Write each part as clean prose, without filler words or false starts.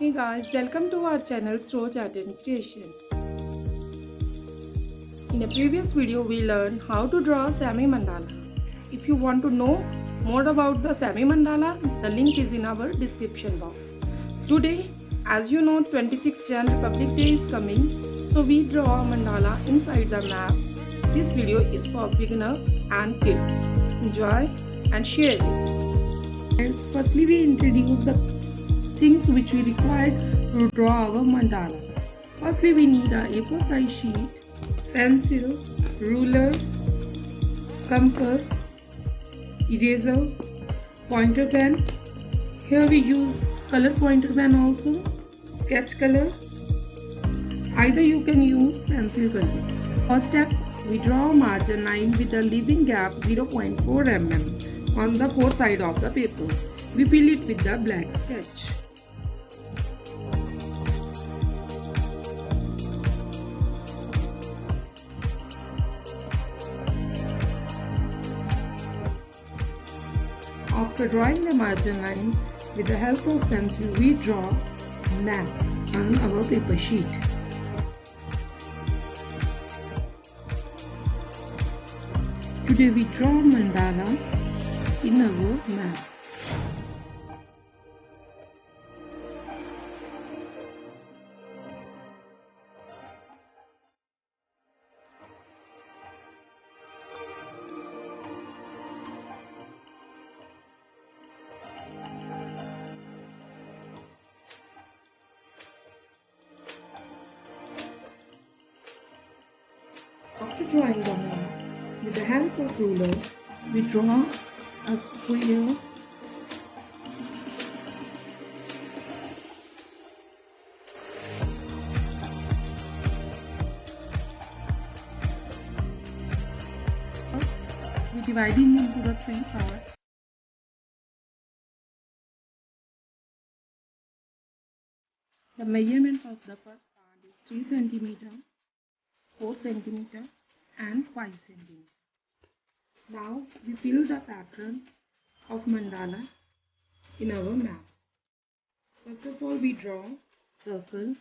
Hey guys, welcome to our channel Saroj Art and Creation. In a previous video, we learned how to draw a semi-mandala. If you want to know more about the semi-mandala, the link is in our description box. Today, as you know, 26th Jan Republic Day is coming, so we draw a mandala inside the map. This video is for beginner and kids. Enjoy and share it. Guys, firstly, we introduce the things which we require to draw our mandala. Firstly, we need a A4 size sheet, pencil, ruler, compass, eraser, pointer pen. Here we use color pointer pen also, sketch color. Either you can use pencil color. First step, we draw a margin line with a leaving gap 0.4 mm on the fourth side of the paper. We fill it with the black sketch. After drawing the margin line, with the help of pencil, we draw a map on our paper sheet. Today we draw mandala in our map. After drawing the map, with the help of ruler, we draw a square. First, we divide it into the three parts. The measurement of the first part is 3 cm, 4 cm and 5 cm. Now we fill the pattern of mandala in our map. First of all, we draw circle.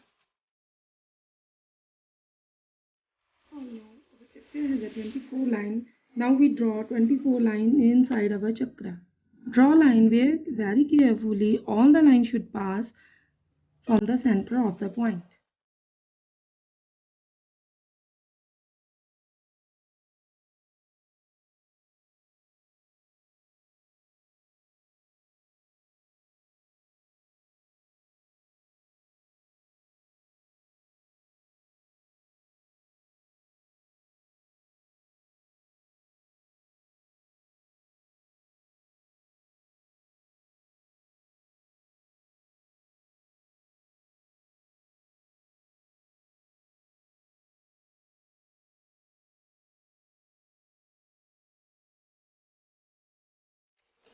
Oh no, our chakra has a 24 line. Now we draw 24 line inside our chakra. Draw line where very carefully all the lines should pass from the center of the point.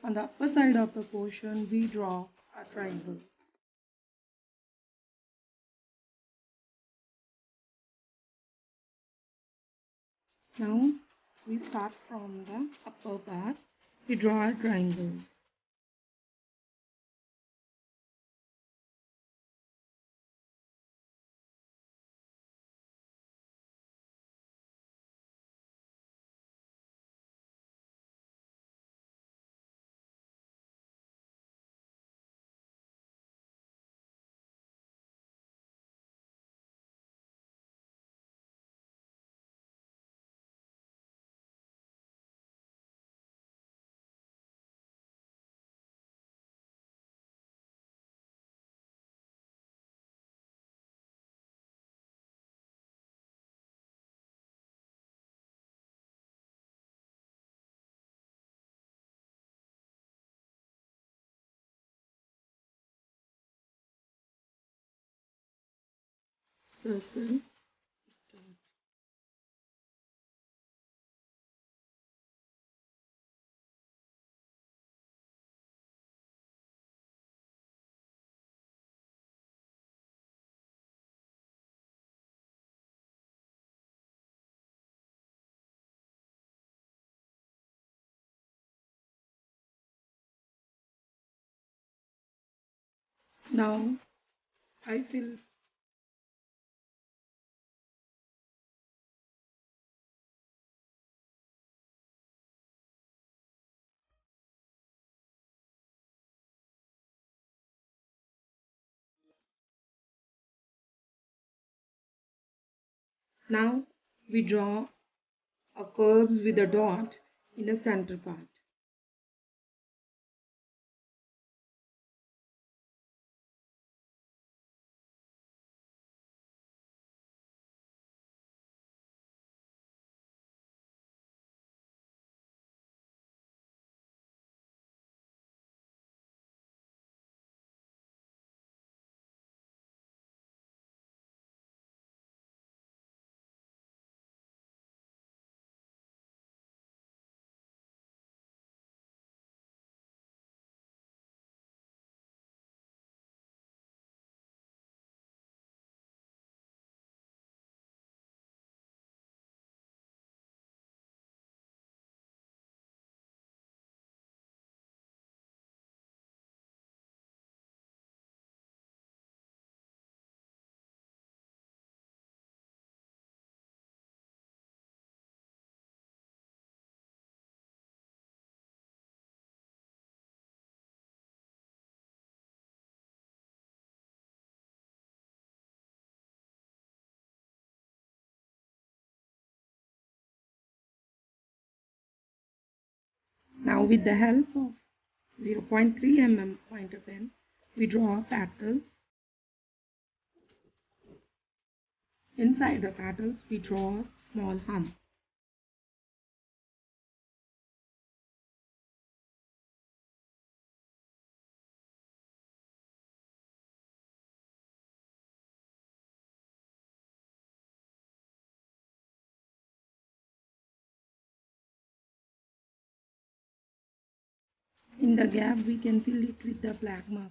On the upper side of the portion, we draw a triangle. Now we start from the upper part. We draw a triangle. Circle. Now I feel. Now we draw a curves with a dot in a center part. Now with the help of 0.3 mm pointer pen, we draw petals. Inside the petals, we draw a small hump. In the gap, we can fill it with the black marker.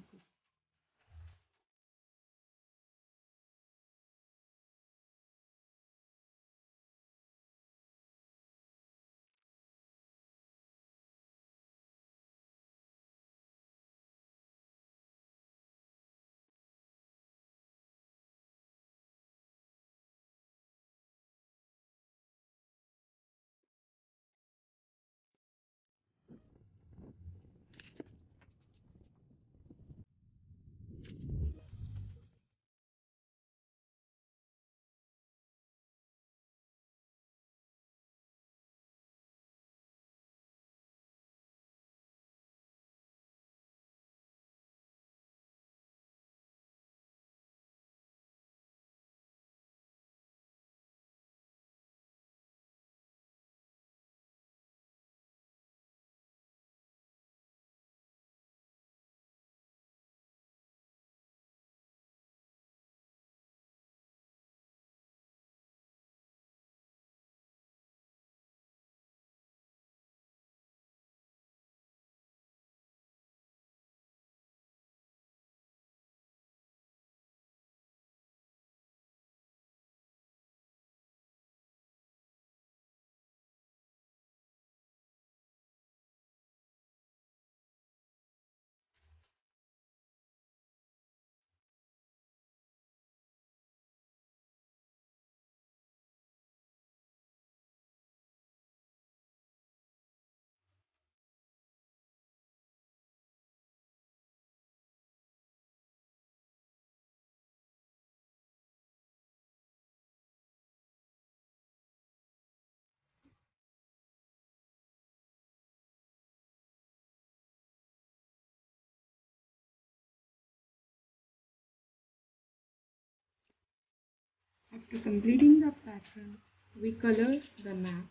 After completing the pattern, we color the map.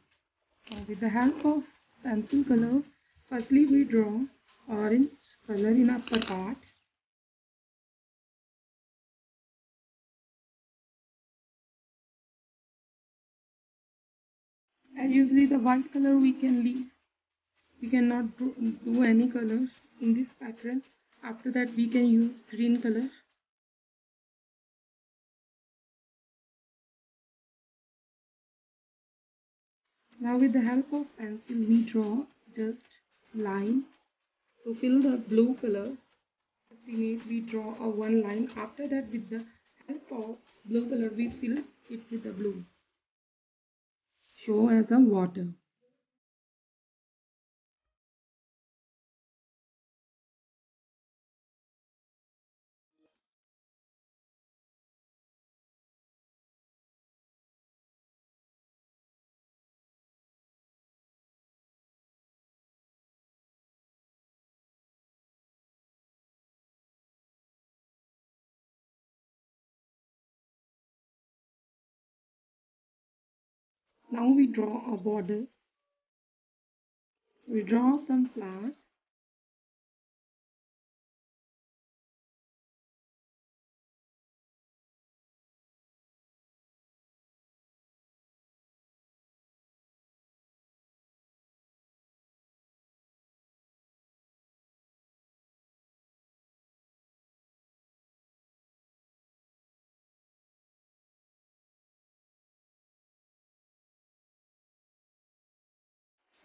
With the help of pencil color, firstly we draw orange color in upper part. As usually the white color we can leave. We cannot do any colors in this pattern. After that we can use green color. Now with the help of pencil we draw just line to fill the blue color Estimate, we draw a one line. After that, with the help of blue color, we fill it with the blue. Show as a water. Now we draw a border. We draw some flowers.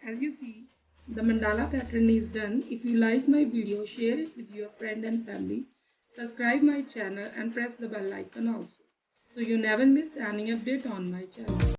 As you see, the mandala pattern is done. If you like my video, share it with your friend and family. Subscribe my channel and press the bell icon also, so you never miss any update on my channel.